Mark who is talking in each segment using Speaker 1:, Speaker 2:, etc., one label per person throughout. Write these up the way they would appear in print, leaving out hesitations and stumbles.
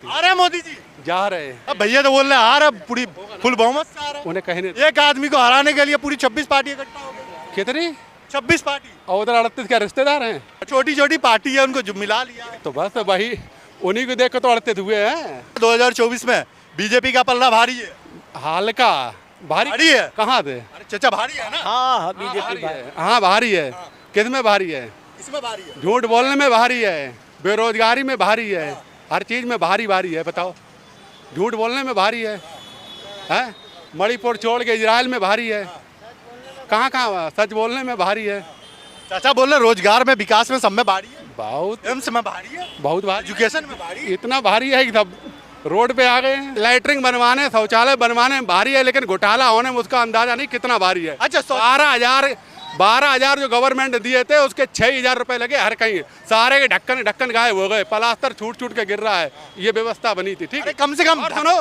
Speaker 1: आ रहे हैं मोदी जी?
Speaker 2: जा रहे हैं।
Speaker 1: अब भैया तो बोल रहे हैं आ रहे, पूरी फुल बहुमत से आ रहे
Speaker 2: उन्हें कहीं नहीं।
Speaker 1: हैं। एक आदमी को हराने के लिए पूरी 26 पार्टी इकट्ठा हो गई।
Speaker 2: कितनी?
Speaker 1: 26 पार्टी।
Speaker 2: और उधर 38 क्या रिश्तेदार हैं?
Speaker 1: छोटी छोटी पार्टी है, उनको जो मिला लिया है।
Speaker 2: तो बस वही उन्हीं को देख कर तो 38 हुए हैं।
Speaker 1: 2024 में बीजेपी का पल्ला भारी है।
Speaker 2: हल्का भारी
Speaker 1: भारी है?
Speaker 2: कहाँ थे?
Speaker 1: अरे चचा भारी है ना?
Speaker 3: हाँ बीजेपी
Speaker 2: हाँ भारी है। किस में भारी है?
Speaker 1: इसमें भारी है।
Speaker 2: झूठ बोलने में भारी है, बेरोजगारी में भारी है, हर चीज में भारी भारी है। बताओ, झूठ बोलने में भारी है, हैं? मणिपुर छोड़ के इजराइल में भारी है, कहाँ कहाँ सच बोलने में भारी है।
Speaker 1: चाचा बोल रहे रोजगार में, विकास में, सब में भारी है।
Speaker 2: बहुत
Speaker 1: एम्स में भारी है,
Speaker 2: बहुत भारी,
Speaker 1: एजुकेशन में भारी है।
Speaker 2: इतना भारी है कि सब रोड पे आ गए हैं। लैटरिंग बनवाने, शौचालय बनवाने में भारी है, लेकिन घोटाला होने में उसका अंदाजा नहीं कितना भारी है।
Speaker 1: अच्छा,
Speaker 2: 12,000 जो गवर्नमेंट दिए थे उसके 6,000 रुपए लगे हर कहीं। सारे के ढक्कन गायब हो गए, प्लास्टर छूट के गिर रहा है। ये व्यवस्था बनी थी, ठीक है।
Speaker 1: कम से कम
Speaker 2: और सुनो,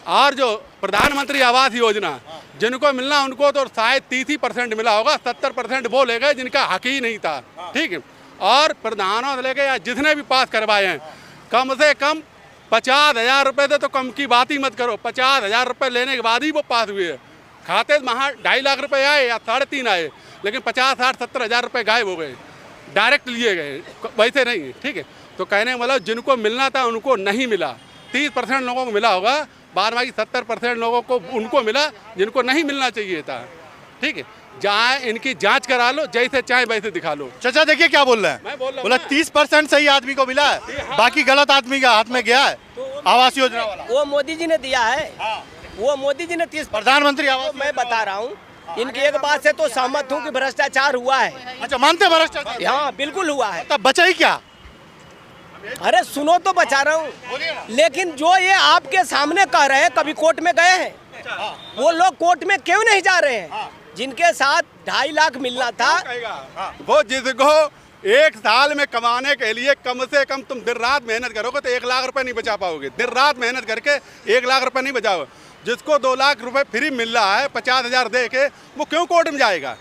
Speaker 2: और जो प्रधानमंत्री आवास योजना जिनको मिलना उनको तो शायद 30% मिला होगा, 70% वो ले गए जिनका हक ही नहीं था, ठीक है। और प्रधानों से लेके या जिसने भी पास करवाए हैं, कम से कम 50,000 रुपए से तो कम की बात ही मत करो। 50,000 रुपए लेने के बाद ही वो पास हुए। खाते वहाँ 2.5 लाख रुपए आए या 3.5 आए, लेकिन 50, 60, 70,000 रुपए गायब हो गए, डायरेक्ट लिए गए, वैसे नहीं, ठीक है। तो कहने का मतलब जिनको मिलना था उनको नहीं मिला। 30% लोगों को मिला होगा, बाद बाकी 70% लोगों को उनको मिला जिनको नहीं मिलना चाहिए था, ठीक है। जहाँ इनकी जांच करा लो, जैसे चाहे वैसे दिखा लो।
Speaker 1: चाचा देखिए क्या बोल रहे हैं।
Speaker 2: मैं बोल रहा हूँ
Speaker 1: बोला 30% सही आदमी को मिला है, बाकी गलत आदमी का हाथ में गया है आवास योजना वाला।
Speaker 3: वो मोदी जी ने दिया है, वो मोदी जी ने 30।
Speaker 1: प्रधानमंत्री आवास
Speaker 3: मैं बता रहा हूँ, इनकी एक बात से तो सहमत हूँ कि भ्रष्टाचार हुआ है।
Speaker 1: अच्छा, मानते हैं भ्रष्टाचार?
Speaker 3: हाँ बिल्कुल हुआ है।
Speaker 1: तब बचा ही क्या?
Speaker 3: अरे सुनो तो बचा रहा हूँ, लेकिन जो ये आपके सामने कह रहे हैं, कभी कोर्ट में गए हैं? वो लोग कोर्ट में क्यों नहीं जा रहे हैं? जिनके साथ 2.5 लाख मिलना था,
Speaker 2: वो जिसको 1 साल में कमाने के लिए कम से कम तुम दिन रात मेहनत करोगे तो 1 लाख रुपए नहीं बचा पाओगे। दिन रात मेहनत करके 1 लाख रुपए नहीं बचाओ। जिसको 2 लाख रुपए फ्री मिल रहा है, 50,000 दे के, वो क्यों कोर्ट में जाएगा?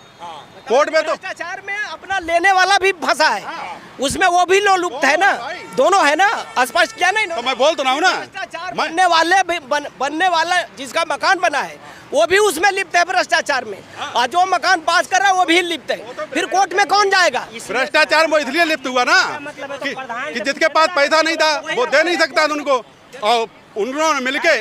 Speaker 2: कोर्ट में तो
Speaker 3: भ्रष्टाचार में अपना लेने वाला भी फंसा है, उसमें वो भी लो लुप्त है ना, दोनों है ना, स्पष्ट क्या नहीं?
Speaker 2: तो मैं बोल तो रहा हूँ ना,
Speaker 3: भ्रष्टाचार बनने वाला जिसका मकान बना है वो भी उसमें लिप्त है भ्रष्टाचार में, और जो मकान पास कर रहा है वो भी लिप्त है। फिर कोर्ट में कौन जाएगा?
Speaker 2: भ्रष्टाचार में इसलिए लिप्त हुआ ना कि जिसके पास पैसा नहीं था वो दे नहीं सकता था उनको, और उन्होंने मिलके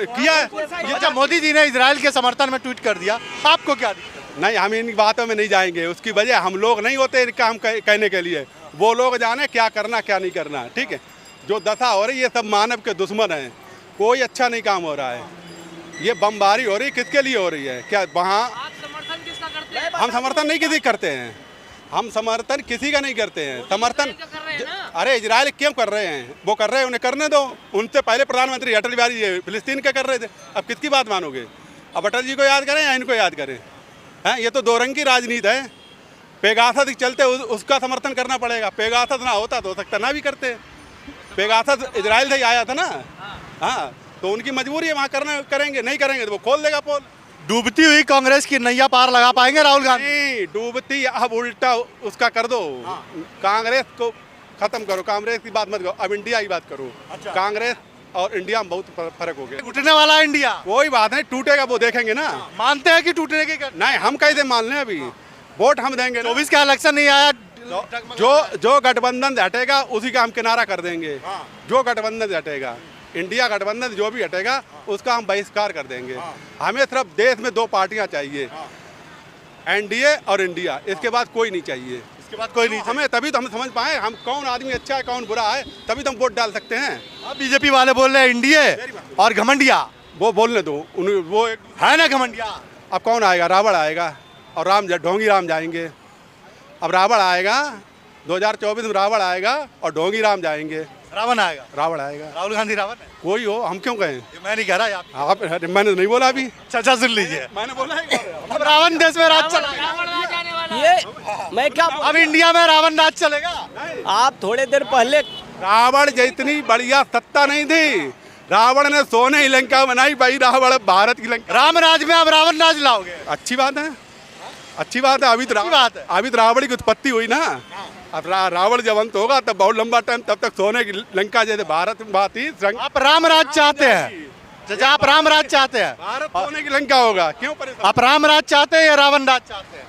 Speaker 2: किया।
Speaker 1: अच्छा, मोदी जी ने इजराइल के समर्थन में ट्वीट कर दिया, आपको क्या?
Speaker 2: नहीं, हम इन बातों में नहीं जाएंगे, उसकी वजह हम लोग नहीं होते इनका हम कहने के लिए। वो लोग जाने क्या करना क्या नहीं करना, ठीक है। जो दशा हो रही है सब मानव के दुश्मन हैं, कोई अच्छा नहीं काम हो रहा है। ये बमबारी हो रही है, किसके लिए हो रही है? क्या वहाँ हम समर्थन नहीं किसी करते हैं, हम समर्थन किसी का नहीं करते हैं। समर्थन अरे इजराइल क्यों कर रहे हैं? वो कर रहे हैं, उन्हें करने दो। उनसे पहले प्रधानमंत्री अटल बिहारी ये फिलिस्तीन का कर रहे थे, अब किसकी बात मानोगे? अब अटल जी को याद करें या इनको याद करें? हैं, ये तो 2 रंग की राजनीति है। पेगासस के चलते उसका समर्थन करना पड़ेगा। पेगासस ना होता तो हो सकता ना भी करते। पेगासस इजराइल से ही आया था ना, हाँ, तो उनकी मजबूरी है, वहाँ करना करेंगे, नहीं करेंगे तो वो खोल देगा पोल।
Speaker 1: डूबती हुई कांग्रेस की नैया पार लगा पाएंगे राहुल गांधी?
Speaker 2: नहीं डूबती, अब उल्टा उसका कर दो। कांग्रेस को खत्म करो, कांग्रेस की बात मत करो, अब इंडिया की बात करो।
Speaker 1: अच्छा।
Speaker 2: कांग्रेस और इंडिया में बहुत फर्क हो गया।
Speaker 1: टूटने वाला इंडिया?
Speaker 2: कोई बात नहीं, टूटेगा वो देखेंगे ना।
Speaker 1: मानते हैं कि टूटने की?
Speaker 2: नहीं, हम कैसे मान लें? अभी वोट हम देंगे।
Speaker 1: 24 का इलेक्शन नहीं आया,
Speaker 2: जो गठबंधन से हटेगा उसी का हम किनारा कर देंगे। जो गठबंधन से हटेगा, इंडिया गठबंधन जो भी हटेगा उसका हम बहिष्कार कर देंगे। हमें सिर्फ देश में 2 पार्टियां चाहिए, एनडीए और इंडिया, इसके बाद कोई नहीं चाहिए।
Speaker 1: इसके बाद कोई नहीं?
Speaker 2: हमें तभी तो हम समझ पाए हम कौन आदमी अच्छा है कौन बुरा है, तभी तो हम वोट डाल सकते हैं।
Speaker 1: अब बीजेपी वाले बोल रहे हैं इंडिया और घमंडिया।
Speaker 2: वो बोलने दो, वो एक
Speaker 1: है ना घमंडिया।
Speaker 2: अब कौन आएगा? रावण आएगा और ढोंगी राम जाएंगे। अब रावण आएगा 2024 में, रावण आएगा और ढोंगी राम जाएंगे।
Speaker 1: रावण आएगा?
Speaker 2: रावण आएगा।
Speaker 1: राहुल गांधी रावण है?
Speaker 2: कोई हो, हम क्यों कहें?
Speaker 1: ये मैं नहीं कह रहा यार।
Speaker 2: आप, मैंने नहीं बोला अभी।
Speaker 1: चाचा सुन लीजिए,
Speaker 2: मैंने बोला है।
Speaker 1: अब रावण देश में राज चलेगा।
Speaker 3: ये मैं क्या,
Speaker 1: अब इंडिया में रावण राज चलेगा?
Speaker 3: आप थोड़े देर पहले
Speaker 2: रावण जितनी बढ़िया सत्ता नहीं थी, रावण ने सोने की लंका बनाई, भाई रावण भारत की लंका।
Speaker 1: राम राज में अब रावण राज लाओगे?
Speaker 2: अच्छी बात है, अच्छी बात है। अभी तो रावण की उत्पत्ति हुई ना, अब रावण जब अंत होगा तब बहुत लंबा टाइम, तब तक सोने की लंका जैसे भारत में बात ही
Speaker 1: आप राम राज चाहते हैं? चाचा आप राम राज चाहते हैं?
Speaker 2: भारत सोने की लंका होगा, क्यों परेशान?
Speaker 1: आप राम राज चाहते हैं या रावण राज चाहते हैं?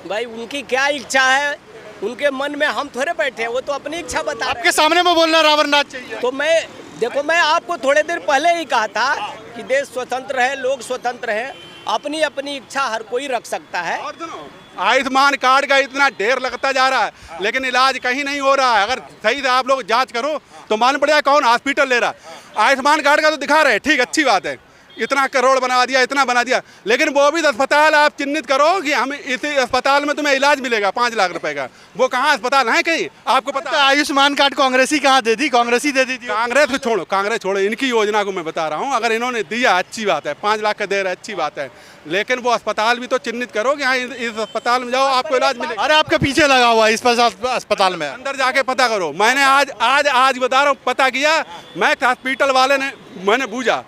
Speaker 3: भाई उनकी क्या इच्छा है, उनके मन में हम थोड़े बैठे हैं, वो तो अपनी इच्छा बता रहे
Speaker 1: आपके सामने में बोलना रावण राज चाहिए।
Speaker 3: हैं। तो मैं देखो, मैं आपको थोड़े देर पहले ही कहा था कि देश स्वतंत्र है, लोग स्वतंत्र है, अपनी अपनी इच्छा हर कोई रख सकता है।
Speaker 2: और सुनो, आयुष्मान कार्ड का इतना ढेर लगता जा रहा है, लेकिन इलाज कहीं नहीं हो रहा है। अगर सही से आप लोग जांच करो तो मालूम पड़ेगा कौन हॉस्पिटल ले रहा है। आयुष्मान कार्ड का तो दिखा रहे हैं, ठीक, अच्छी बात है, इतना करोड़ बना दिया, इतना बना दिया, लेकिन वो भी अस्पताल आप चिन्हित करो कि हम इसी अस्पताल में तुम्हें इलाज मिलेगा 5 लाख रुपए का। वो कहाँ अस्पताल है कहीं आपको पता?
Speaker 1: आयुष्मान कार्ड कांग्रेस ही कहाँ दे दी? कांग्रेस ही दे दी थी।
Speaker 2: कांग्रेस को छोड़ो, कांग्रेस छोड़ो, इनकी योजना को मैं बता रहा हूँ। अगर इन्होंने दिया अच्छी बात है, 5 लाख का दे रहा है अच्छी बात है, लेकिन वो अस्पताल भी तो चिन्हित करो कि हाँ इस अस्पताल में जाओ आपको इलाज मिलेगा।
Speaker 1: अरे आपके पीछे लगा हुआ है इस अस्पताल में,
Speaker 2: अंदर जाके पता करो। मैंने आज बता रहा हूँ, पता किया, मैं हॉस्पिटल वाले ने मैंने पूछा,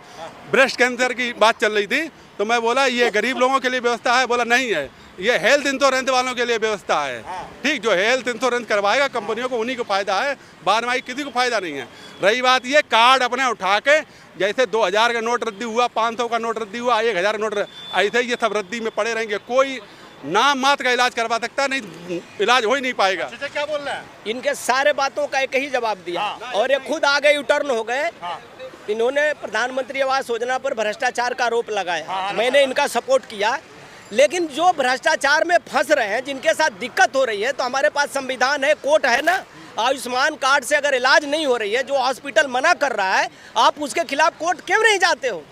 Speaker 2: ब्रेस्ट कैंसर की बात चल रही थी, तो मैं बोला ये गरीब लोगों के लिए व्यवस्था है? बोला नहीं है, ये हेल्थ इंश्योरेंस वालों के लिए व्यवस्था है। ठीक, जो हेल्थ इंश्योरेंस करवाएगा कंपनियों को उन्हीं को फायदा है, बाद में किसी को फायदा नहीं है। रही बात ये कार्ड अपने उठा के, जैसे 2000 का नोट रद्दी हुआ, 500 का नोट रद्दी हुआ, 1000 का नोट, ऐसे ये सब रद्दी में पड़े रहेंगे। कोई नाम मात्र का इलाज करवा सकता नहीं, इलाज हो ही नहीं पाएगा।
Speaker 1: क्या बोल रहे हैं?
Speaker 3: इनके सारे बातों का एक ही जवाब दिया और ये खुद आगे यूटर्न हो गए। इन्होंने प्रधानमंत्री आवास योजना पर भ्रष्टाचार का आरोप लगाया, मैंने इनका सपोर्ट किया, लेकिन जो भ्रष्टाचार में फंस रहे हैं, जिनके साथ दिक्कत हो रही है, तो हमारे पास संविधान है, कोर्ट है ना। आयुष्मान कार्ड से अगर इलाज नहीं हो रही है, जो हॉस्पिटल मना कर रहा है, आप उसके खिलाफ कोर्ट क्यों नहीं जाते हो?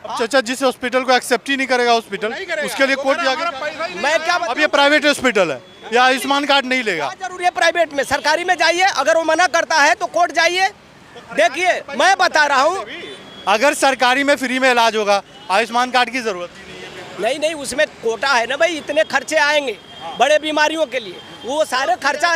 Speaker 1: चाचा जिस हॉस्पिटल को एक्सेप्ट ही नहीं करेगा हॉस्पिटल, उसके लिए कोर्ट जाके
Speaker 3: मैं क्या
Speaker 1: अब ये प्राइवेट हॉस्पिटल है, ये आयुष्मान कार्ड नहीं लेगा।
Speaker 3: क्या जरूरी है प्राइवेट में? सरकारी में जाइए, अगर वो मना करता है तो कोर्ट जाइए। देखिए मैं बता रहा हूँ,
Speaker 1: अगर सरकारी में फ्री में इलाज होगा, आयुष्मान कार्ड की जरूरत ही नहीं है।
Speaker 3: नहीं, उसमें कोटा है ना भाई, इतने खर्चे आएंगे बड़े बीमारियों के लिए, वो सारे खर्चा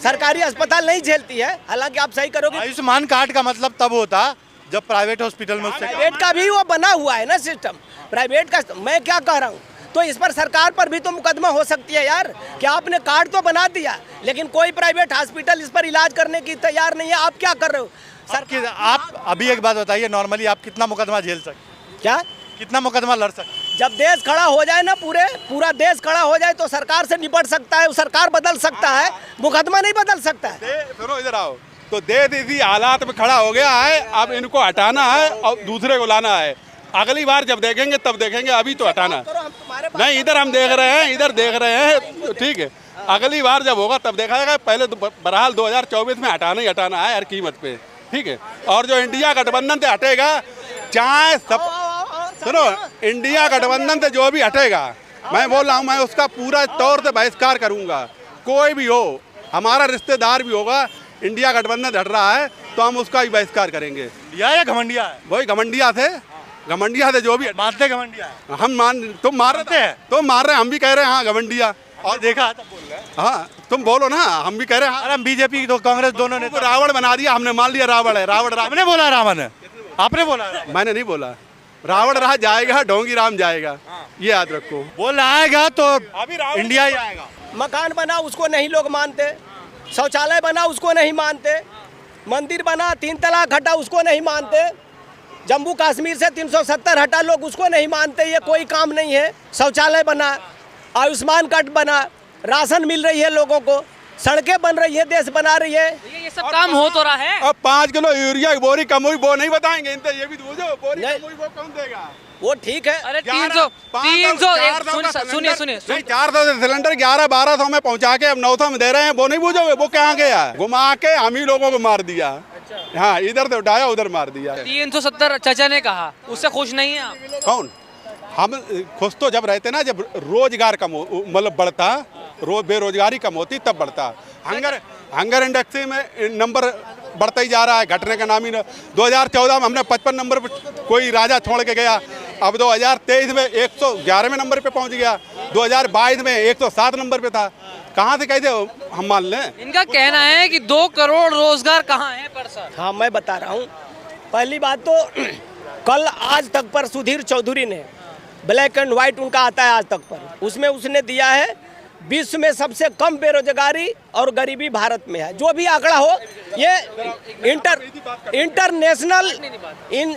Speaker 3: सरकारी अस्पताल नहीं झेलती है। हालांकि आप सही करोगे,
Speaker 1: आयुष्मान कार्ड का मतलब तब होता जब प्राइवेट हॉस्पिटल में
Speaker 3: प्राइवेट का भी वो बना हुआ है ना सिस्टम, प्राइवेट का। मैं क्या कह रहा हूँ, तो इस पर सरकार पर भी तो मुकदमा हो सकती है यार। क्या आपने कार्ड तो बना दिया, लेकिन कोई प्राइवेट हॉस्पिटल इस पर इलाज करने की तैयार नहीं है। आप क्या कर रहे हो
Speaker 1: सर? आप अभी एक बात बताइए, नॉर्मली आप कितना मुकदमा झेल सकते?
Speaker 3: क्या
Speaker 1: कितना मुकदमा लड़ सकते?
Speaker 3: जब देश खड़ा हो जाए ना, पूरा देश खड़ा हो जाए तो सरकार से निपट सकता है, सरकार बदल सकता है, मुकदमा नहीं बदल सकता है।
Speaker 2: सुनो इधर आओ, तो देश इसी हालात में खड़ा हो गया है, अब इनको हटाना है और दूसरे को लाना है। अगली बार जब देखेंगे तब देखेंगे, अभी तो हटाना नहीं। इधर हम देख रहे हैं, इधर देख रहे हैं, ठीक है। अगली बार जब होगा तब देखा जाएगा, पहले तो बहरहाल 2024 में हटाना ही हटाना है हर कीमत पे, ठीक है। और जो इंडिया गठबंधन से हटेगा, चाहे सब सुनो, इंडिया गठबंधन से जो भी हटेगा, मैं बोल रहा हूँ, मैं उसका पूरा तौर से बहिष्कार करूँगा। कोई भी हो, हमारा रिश्तेदार भी होगा, इंडिया गठबंधन हट रहा है तो हम उसका ही बहिष्कार करेंगे।
Speaker 1: या घमंडिया है?
Speaker 2: वही घमंडिया से जो भी
Speaker 1: मानते घमंडिया है?
Speaker 2: हम तुम मार रहे हैं, तुम मार रहे हैं, हम भी कह रहे हैं हाँ घमंडिया।
Speaker 1: और देखा तब बोल रहे हैं।
Speaker 2: हाँ तुम बोलो ना, हम भी कह रहे हैं
Speaker 1: अरे हम बीजेपी तो कांग्रेस दोनों ने
Speaker 2: रावण बना दिया, हमने मान लिया रावण है। रावण
Speaker 1: हमने बोला रावण है, आपने बोला?
Speaker 2: मैंने नहीं बोला। रावण रहा जाएगा, ढोंगी राम जाएगा, ये याद रखो।
Speaker 1: बोल आएगा तो इंडिया ही आएगा।
Speaker 3: मकान बना उसको नहीं लोग मानते, शौचालय बना उसको नहीं मानते, मंदिर बना 3 तलाक हटा उसको नहीं मानते, जम्मू कश्मीर से 370 हटा लोग उसको नहीं मानते, ये कोई काम नहीं है। शौचालय बना, आयुष्मान कार्ड बना, राशन मिल रही है लोगों को, सड़कें बन रही है, देश बना रही है,
Speaker 4: ये सब काम हो तो रहा है।
Speaker 2: अब 5 किलो यूरिया की बोरी कम हुई वो नहीं बताएंगे, इनसे ये भी पूछो, बोरी कम हुई वो कौन देगा?
Speaker 3: वो ठीक है।
Speaker 4: अरे 300 सुनिए
Speaker 2: 400 से सिलेंडर 1100-1200 में पहुंचा के अब 900 में दे रहे हैं, वो नहीं पूछोगे वो कहाँ गया? घुमा के हम ही लोगों को मार दिया। हाँ, इधर से उठाया उधर मार दिया।
Speaker 4: 370 चाचा ने कहा, उससे खुश नहीं है आप?
Speaker 2: कौन? हम खुश तो जब रहते ना, जब रोजगार कम मतलब बढ़ता, बेरोजगारी कम होती तब बढ़ता। हंगर इंडेक्स में नंबर बढ़ता ही जा रहा है, घटने का नाम ही ना। 2014 में हमने 55 नंबर पर कोई राजा छोड़ के गया, अब 2023 में 111वें नंबर पे पहुंच गया, 2022 में 107 नंबर पे था। कहाँ से कैसे हम मान लें?
Speaker 4: इनका कहना है कि 2 करोड़ रोजगार कहाँ है पर सर?
Speaker 3: हाँ मैं बता रहा हूँ, पहली बात तो कल आज तक पर सुधीर चौधरी ने ब्लैक एंड व्हाइट उनका आता है आज तक पर, उसमें उसने दिया है विश्व में सबसे कम बेरोजगारी और गरीबी भारत में है। जो भी आंकड़ा हो, ये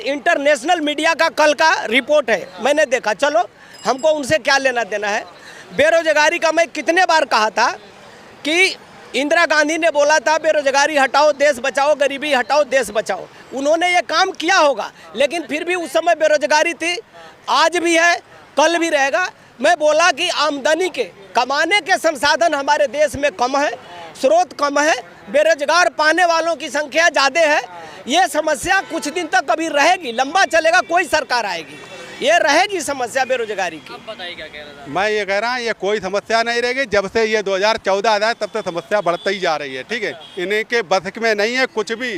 Speaker 3: इंटरनेशनल मीडिया का कल का रिपोर्ट है, मैंने देखा। चलो, हमको उनसे क्या लेना देना है। बेरोजगारी का मैं कितने बार कहा था कि इंदिरा गांधी ने बोला था बेरोजगारी हटाओ देश बचाओ, गरीबी हटाओ देश बचाओ। उन्होंने ये काम किया होगा, लेकिन फिर भी उस समय बेरोजगारी थी, आज भी है, कल भी रहेगा। मैं बोला कि आमदनी के कमाने के संसाधन हमारे देश में कम है, स्रोत कम है, बेरोजगार पाने वालों की संख्या ज़्यादा है। ये समस्या कुछ दिन तक अभी रहेगी, लंबा चलेगा, कोई सरकार आएगी, ये रहेगी समस्या बेरोजगारी की।
Speaker 4: आप बताइए क्या कह रहा था?
Speaker 2: मैं ये कह रहा हूँ, ये कोई समस्या नहीं रहेगी। जब से ये 2014 आया तब से समस्या बढ़ती ही जा रही है, ठीक है। इनके बस में नहीं है कुछ भी।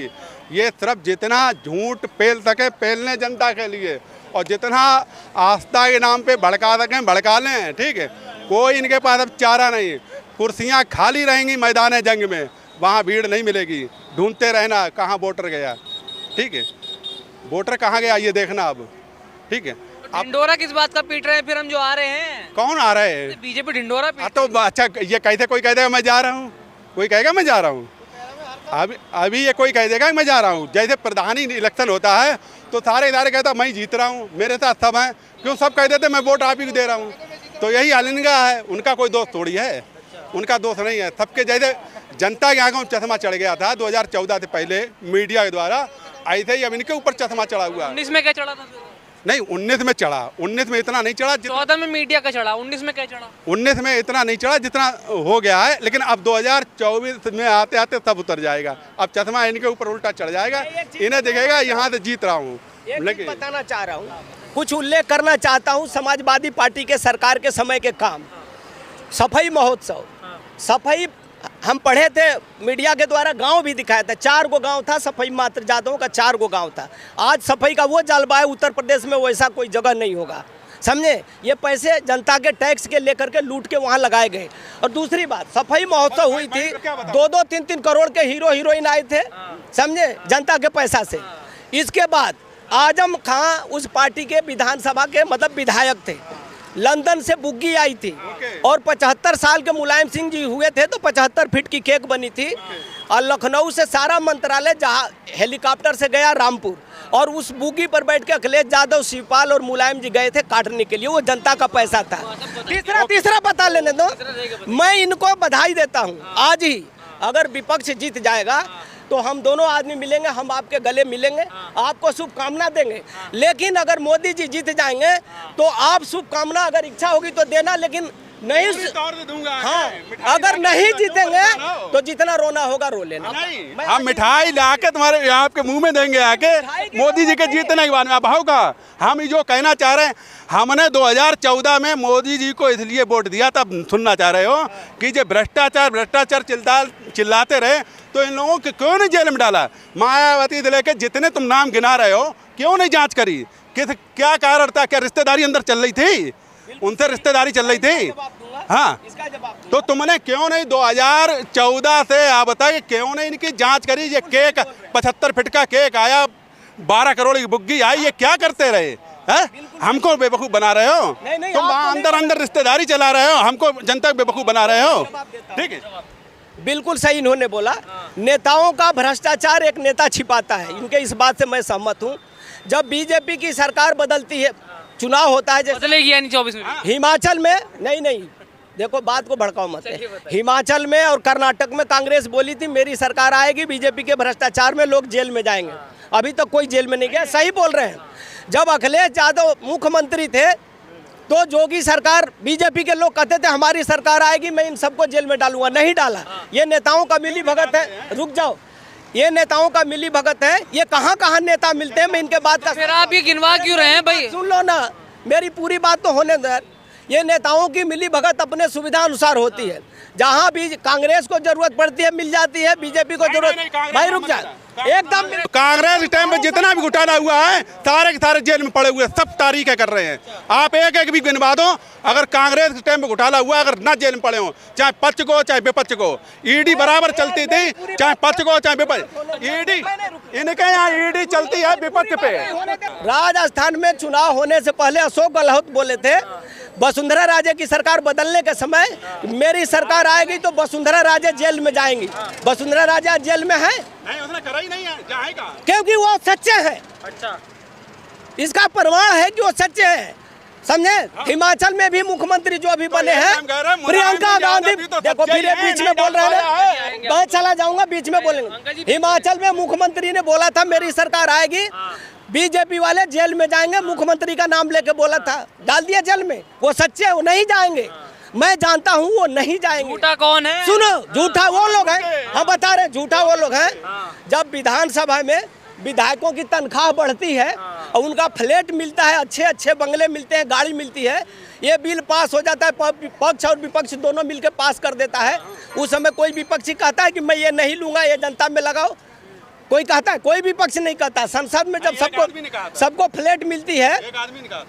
Speaker 2: ये सिर्फ जितना झूठ पेल सके पेलने जनता के लिए, और जितना आस्था के नाम पे भड़का सकें भड़का लें, ठीक है। कोई इनके पास अब चारा नहीं। कुर्सियाँ खाली रहेंगी मैदान जंग में, वहाँ भीड़ नहीं मिलेगी। ढूंढते रहना कहाँ वोटर गया, ठीक है। वोटर कहाँ गया ये देखना अब, ठीक है।
Speaker 4: ढिंडोरा किस बात का पीट रहे हैं फिर हम जो आ रहे हैं?
Speaker 2: कौन आ रहे हैं?
Speaker 4: बीजेपी ढिंडोरा
Speaker 2: हाँ तो अच्छा, ये कहते कोई कह देगा मैं जा रहा हूँ, कोई कहेगा मैं जा रहा हूँ। अभी ये कोई कह देगा मैं जा रहा हूँ। जैसे प्रधानी इलेक्शन होता है तो सारे इदारे कहता मैं जीत रहा हूँ, मेरे साथ सब हैं, क्यों सब कह देते मैं वोट आप ही को दे रहा हूँ। तो यही अलिंगा है, उनका कोई दोस्त थोड़ी है, उनका दोस्त नहीं है। सबके जैसे जनता की आंखों में चश्मा चढ़ गया था 2014 से पहले मीडिया के द्वारा, ऐसे ही अब इनके ऊपर चश्मा चढ़ा हुआ है।
Speaker 4: 19 में क्या चढ़ा था?
Speaker 2: नहीं, 19 में चढ़ा, 19 में इतना नहीं चढ़ा।
Speaker 4: 14 में मीडिया का चढ़ा, 19 में क्या चढ़ा?
Speaker 2: 19 में इतना नहीं चढ़ा जितना हो गया है, लेकिन अब 2024 में आते आते सब उतर जाएगा। अब चश्मा इनके ऊपर उल्टा चढ़ जाएगा, इन्हें दिखेगा यहाँ से जीत रहा हूँ।
Speaker 3: लेकिन बताना चाह रहा हूँ, कुछ उल्लेख करना चाहता हूँ समाजवादी पार्टी के सरकार के समय के काम। सफाई महोत्सव, सफाई हम पढ़े थे मीडिया के द्वारा, गांव भी दिखाया था। 4 गो गांव था सफाई मात्र जादवों का, 4 गो गांव था। आज सफाई का वो जलवा है, उत्तर प्रदेश में वैसा कोई जगह नहीं होगा, समझे। ये पैसे जनता के टैक्स के लेकर के लूट के वहाँ लगाए गए। और दूसरी बात, सफाई महोत्सव हुई थी, 2-2, 3-3 करोड़ के हीरो हीरोइन आए थे, समझे, जनता के पैसा से। इसके बाद आजम खां उस पार्टी के विधानसभा के मतलब विधायक थे, लंदन से बुग्गी आई थी, और 75 साल के मुलायम सिंह जी हुए थे तो 75 फीट की केक बनी थी। और लखनऊ से सारा मंत्रालय जहाँ हेलीकॉप्टर से गया रामपुर, और उस बुग्गी पर बैठ के अखिलेश यादव, शिवपाल और मुलायम जी गए थे काटने के लिए, वो जनता का पैसा था। तीसरा बता लेने दो, मैं इनको बधाई देता हूँ। आज ही अगर विपक्ष जीत जाएगा तो हम दोनों आदमी मिलेंगे, हम आपके गले मिलेंगे, आपको शुभकामना देंगे। लेकिन अगर मोदी जी जीत जाएंगे तो आप शुभकामना अगर इच्छा होगी तो देना, लेकिन नहीं दूंगा। हाँ, अगर नहीं जीतेंगे तो जितना रोना होगा रो लेना।
Speaker 2: हम मिठाई लाके तुम्हारे आपके मुंह में देंगे आके, मोदी जी के जीतने के बाद में। भाव का हम जो कहना चाह रहे हैं, हमने 2014 में मोदी जी को इसलिए वोट दिया था, सुनना चाह रहे हो कि जो भ्रष्टाचार चिल्लाते रहे तो इन लोगों को क्यों नहीं जेल में डाला? मायावती से लेकर जितने तुम नाम गिना रहे हो, क्यों नहीं जांच करी? क्या कारण था? क्या रिश्तेदारी अंदर चल रही थी? उनसे रिश्तेदारी चल रही थी। हाँ, तो तुमने क्यों नहीं 2014 से आप बताइए क्यों नहीं इनकी जांच करी? ये केक 75 फीट का केक आया, 12 करोड़ की बुग्गी आई, ये क्या करते रहे हैं? हमको बेवकूफ़ बना रहे हो तुम, वहाँ अंदर रिश्तेदारी चला रहे हो, हमको जनता बेवकूफ़ बना रहे हो, ठीक है।
Speaker 3: बिल्कुल सही इन्होंने बोला, नेताओं का भ्रष्टाचार एक नेता छिपाता है, इनके इस बात से मैं सहमत हूँ। जब बीजेपी की सरकार बदलती है, चुनाव होता है,
Speaker 4: बदलेगी यानी 24 में
Speaker 3: हिमाचल में नहीं, देखो बात को भड़काओ मत। हिमाचल में और कर्नाटक में कांग्रेस बोली थी मेरी सरकार आएगी, बीजेपी के भ्रष्टाचार में लोग जेल में जाएंगे। अभी तक कोई जेल में नहीं गया, सही बोल रहे हैं। जब अखिलेश यादव मुख्यमंत्री थे तो जोगी सरकार, बीजेपी के लोग कहते थे हमारी सरकार आएगी मैं इन सबको जेल में डालूंगा, नहीं डाला। ये नेताओं का मिली भगत है। रुक जाओ, ये नेताओं का मिली भगत है। ये कहाँ नेता मिलते हैं, मैं इनके बात का।
Speaker 4: फिर आप ये गिनवा क्यों रहे हैं भाई?
Speaker 3: सुन लो ना, मेरी पूरी बात तो होने दो। ये नेताओं की मिली भगत अपने सुविधा अनुसार होती है। जहाँ भी कांग्रेस को जरूरत पड़ती है मिल जाती है, बीजेपी को जरूरत। भाई रुक जा, एकदम
Speaker 2: कांग्रेस टाइम पे जितना भी घोटाला हुआ है सारे के सारे जेल में पड़े हुए, सब तारीखें कर रहे हैं। आप एक भी गिनवा दो, अगर कांग्रेस के टाइम पे घोटाला हुआ, अगर ना जेल में पड़े हो, चाहे पक्ष को चाहे विपक्ष को, ईडी बराबर चलती थी, चाहे पक्ष को चाहे विपक्ष। ईडी इनके यहाँ ईडी चलती है विपक्ष पे।
Speaker 3: राजस्थान में चुनाव होने से पहले अशोक गहलोत बोले थे वसुंधरा राजे की सरकार बदलने के समय मेरी सरकार आएगी तो वसुंधरा राजे जेल में जाएंगी। वसुंधरा राजे जेल में है
Speaker 2: नहीं, उसने करा ही नहीं है, जाएगा।
Speaker 3: क्योंकि वो सच्चे हैं।
Speaker 4: अच्छा,
Speaker 3: इसका प्रमाण है कि वो सच्चे हैं, समझे। हिमाचल में भी मुख्यमंत्री जो अभी बने हैं प्रियंका गांधी, देखो मेरे बीच में बोल रहे हैं, मैं चला जाऊंगा बीच में बोलेंगे। हिमाचल में मुख्यमंत्री ने बोला था मेरी सरकार आएगी, बीजेपी वाले जेल में जाएंगे, मुख्यमंत्री का नाम लेके बोला था, डाल दिया जेल में। वो सच्चे हैं, वो नहीं जाएंगे, मैं जानता हूँ वो नहीं जाएंगे।
Speaker 4: झूठा कौन है?
Speaker 3: सुनो, झूठा वो लोग हैं, हम बता रहे झूठा वो लोग हैं। जब विधानसभा में विधायकों की तनख्वाह बढ़ती है और उनका फ्लैट मिलता है, अच्छे अच्छे बंगले मिलते हैं, गाड़ी मिलती है, ये बिल पास हो जाता है, पक्ष और विपक्ष दोनों मिलकर पास कर देता है। उस समय कोई विपक्षी कहता है कि मैं ये नहीं लूंगा, ये जनता में लगाओ, कोई कहता है? कोई विपक्ष नहीं कहता। संसद में जब सबको फ्लैट मिलती है,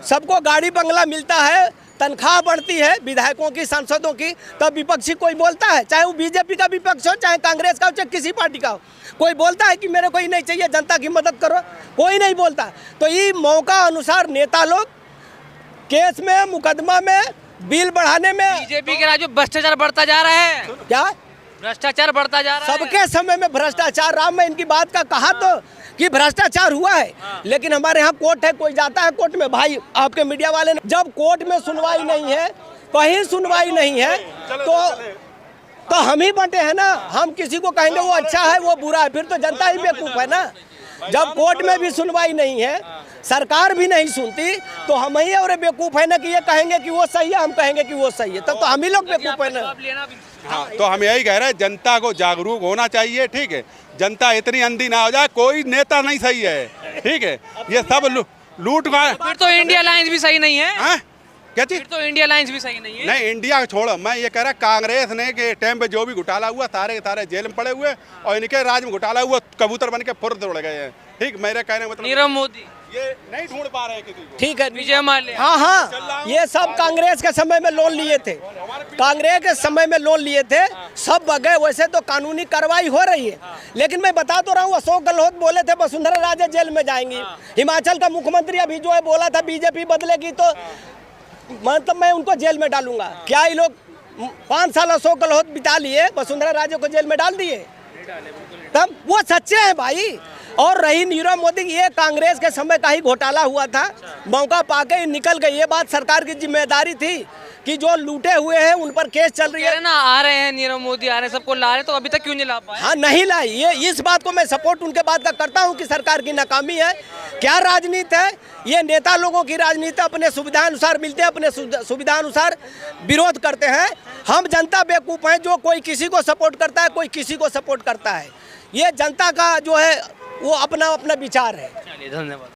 Speaker 3: सबको गाड़ी बंगला मिलता है, तनख्वाह बढ़ती है विधायकों की, सांसदों की, तब विपक्षी कोई बोलता है? चाहे वो बीजेपी का विपक्ष हो, चाहे कांग्रेस का हो, चाहे किसी पार्टी का हो, कोई बोलता है कि मेरे को ही नहीं चाहिए, जनता की मदद करो? कोई नहीं बोलता। तो ये मौका अनुसार नेता लोग केस में, मुकदमा में, बिल बढ़ाने में,
Speaker 4: बीजेपी के राज में भ्रष्टाचार बढ़ता जा रहा है।
Speaker 3: क्या
Speaker 4: भ्रष्टाचार बढ़ता जा रहा है?
Speaker 3: सबके समय में भ्रष्टाचार रहा। मैं इनकी बात का कहा तो कि भ्रष्टाचार हुआ है, लेकिन हमारे यहाँ कोर्ट है, कोई जाता है कोर्ट में? भाई आपके मीडिया वाले ने, जब कोर्ट में सुनवाई नहीं है, कहीं सुनवाई नहीं है, तो हम ही बंटे हैं ना। हम किसी को कहेंगे वो अच्छा है, वो बुरा है, फिर तो जनता ही बेवकूफ है ना। जब कोर्ट में भी सुनवाई नहीं है, सरकार भी नहीं सुनती, तो हम ही और बेवकूफ है ना कि ये कहेंगे कि वो सही है, हम कहेंगे कि वो सही है, तब तो हम ही लोग बेवकूफ है ना।
Speaker 2: हाँ, तो हम यही कह रहे हैं, जनता को जागरूक होना चाहिए, ठीक है। जनता इतनी अंधी ना हो जाए, कोई नेता नहीं सही है, ठीक है। ये सब लूट का,
Speaker 4: फिर तो इंडिया अलायंस भी सही नहीं है।
Speaker 2: क्या चीज?
Speaker 4: फिर तो इंडिया अलायंस भी सही नहीं है।
Speaker 2: नहीं, इंडिया को छोड़ो, मैं ये कह रहा कांग्रेस ने के टाइम पे जो भी घोटाला हुआ, सारे के सारे जेल में पड़े हुए, और इनके राज में घोटाला हुआ, कबूतर बन के फुर्र दौड़ गए हैं, ठीक। मेरे कहने मतलब
Speaker 4: नीरव मोदी
Speaker 2: ये नहीं ढूंढ पा रहे किसी को,
Speaker 3: ठीक है।
Speaker 4: विजय माल्या,
Speaker 3: हाँ हाँ, ये सब कांग्रेस के समय में लोन लिए थे, कांग्रेस के समय में लोन लिए थे, सब बगे। वैसे तो कानूनी कार्रवाई हो रही है, लेकिन मैं बता तो रहा हूँ, अशोक गहलोत बोले थे वसुंधरा राजे जेल में जाएंगी। हिमाचल का मुख्यमंत्री अभी जो है बोला था बीजेपी बदलेगी तो मतलब मैं उनको जेल में डालूंगा। क्या ये लोग 5 साल अशोक गहलोत बिता लिए, वसुंधरा राजे को जेल में डाल दिए? तब वो सच्चे हैं भाई। और रही नीरव मोदी, ये कांग्रेस के समय का ही घोटाला हुआ था, मौका पाके निकल गई। ये बात सरकार की जिम्मेदारी थी कि जो लूटे हुए हैं उन पर केस चल रही है
Speaker 4: ना। आ रहे हैं नीरव मोदी, आ रहे हैं, सबको ला रहे हैं, तो अभी तक क्यों नहीं ला पाए?
Speaker 3: हाँ, नहीं लाई। ये इस बात को मैं सपोर्ट उनके बात का करता हूँ कि सरकार की नाकामी है। क्या राजनीति है? ये नेता लोगों की राजनीति, अपने सुविधानुसार मिलते हैं, अपने सुविधानुसार विरोध करते हैं। हम जनता बेवकूफ़ हैं, जो कोई किसी को सपोर्ट करता है, कोई किसी को सपोर्ट करता है। ये जनता का जो है वो अपना अपना विचार है।
Speaker 4: चलिए, धन्यवाद।